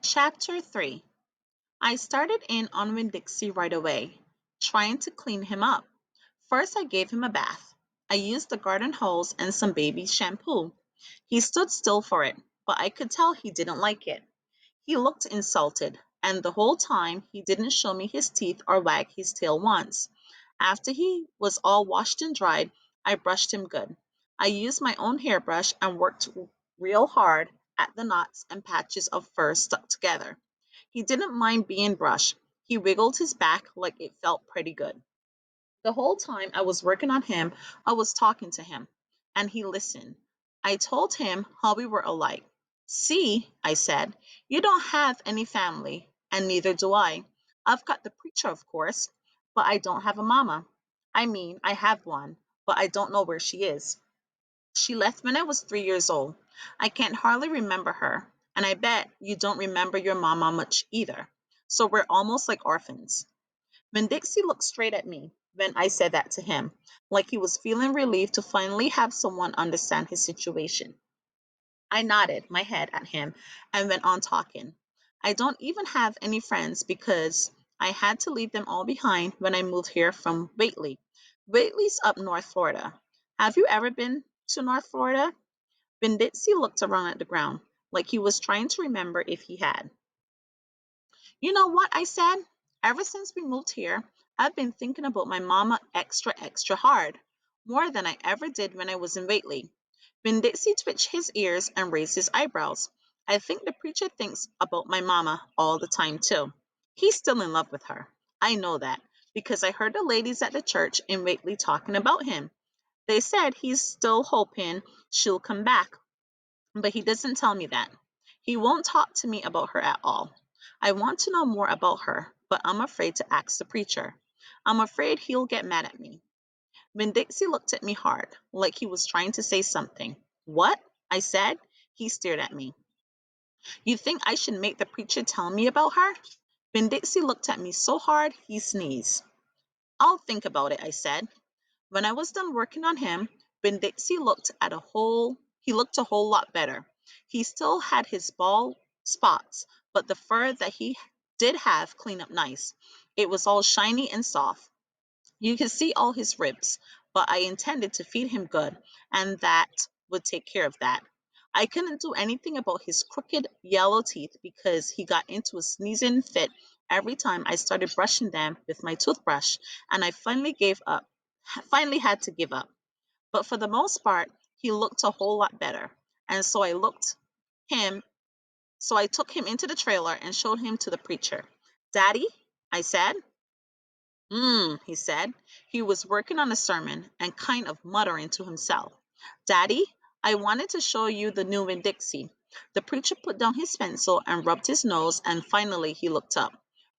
Chapter 3. I started in on Winn-Dixie right away, trying to clean him up. First, I gave him a bath. I used the garden hose and some baby shampoo. He stood still for it, but I could tell he didn't like it. He looked insulted, and the whole time he didn't show me his teeth or wag his tail once. After he was all washed and dried, I brushed him good. I used my own hairbrush and worked real hard at the knots and patches of fur stuck together. He didn't mind being brushed. He wiggled his back like it felt pretty good. The whole time I was working on him, I was talking to him, and he listened. I told him how we were alike. See, I said, you don't have any family, and neither do I. I've got the preacher, of course, but I don't have a mama. I mean, I have one, but I don't know where she is. She left when I was 3 years old. I can't hardly remember her, and I bet you don't remember your mama much either. So we're almost like orphans. When Dixie looked straight at me when I said that to him, like he was feeling relieved to finally have someone understand his situation. I nodded my head at him and went on talking. I don't even have any friends because I had to leave them all behind when I moved here from Whately. Whately's up North Florida. Have you ever been to North Florida? Ben Dixie looked around at the ground, like he was trying to remember if he had. You know what? I said. Ever since we moved here, I've been thinking about my mama extra, extra hard. More than I ever did when I was in Whately. Ben Dixie twitched his ears and raised his eyebrows. I think the preacher thinks about my mama all the time, too. He's still in love with her. I know that because I heard the ladies at the church in Whately talking about him. They said he's still hoping she'll come back, but he doesn't tell me that. He won't talk to me about her at all. I want to know more about her, but I'm afraid to ask the preacher. I'm afraid he'll get mad at me. When Dixie looked at me hard, like he was trying to say something. What? I said. He stared at me. You think I should make the preacher tell me about her? When Dixie looked at me so hard, he sneezed. I'll think about it, I said. When I was done working on him, Ben-Dixie he looked a whole lot better. He still had his bald spots, but the fur that he did have cleaned up nice. It was all shiny and soft. You could see all his ribs, but I intended to feed him good, and that would take care of that. I couldn't do anything about his crooked yellow teeth because he got into a sneezing fit every time I started brushing them with my toothbrush, and I finally had to give up. But for the most part, he looked a whole lot better. And him so I took him into the trailer and showed him to the preacher. Daddy, I said. He said. He was working on a sermon and kind of muttering to himself. Daddy, I wanted to show you the new Winn-Dixie. The preacher put down his pencil and rubbed his nose, and finally he looked up.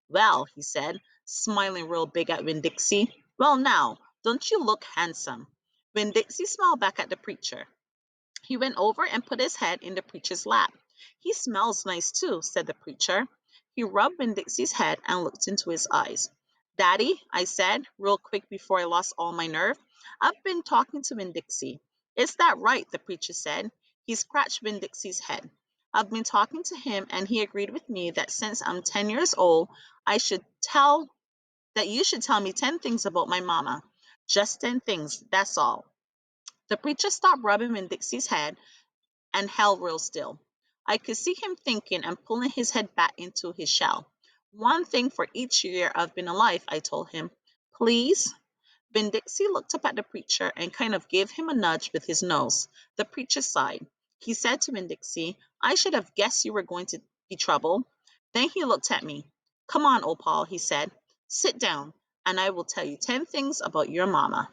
Well, he said, smiling real big at Winn-Dixie. Well, now, don't you look handsome? Winn-Dixie smiled back at the preacher. He went over and put his head in the preacher's lap. He smells nice too, said the preacher. He rubbed Winn-Dixie's head and looked into his eyes. Daddy, I said, real quick before I lost all my nerve, I've been talking to Winn-Dixie. Is that right? The preacher said. He scratched Winn-Dixie's head. I've been talking to him and he agreed with me that since I'm 10 years old, I should tell that you should tell me 10 things about my mama. Just 10 things, that's all. The preacher stopped rubbing Winn-Dixie's head and held real still. I could see him thinking and pulling his head back into his shell. One thing for each year I've been alive, I told him. Please? Ben-Dixie looked up at the preacher and kind of gave him a nudge with his nose. The preacher sighed. He said to Ben-Dixie, I should have guessed you were going to be trouble. Then he looked at me. Come on, old Paul, he said. Sit down, and I will tell you 10 things about your mama.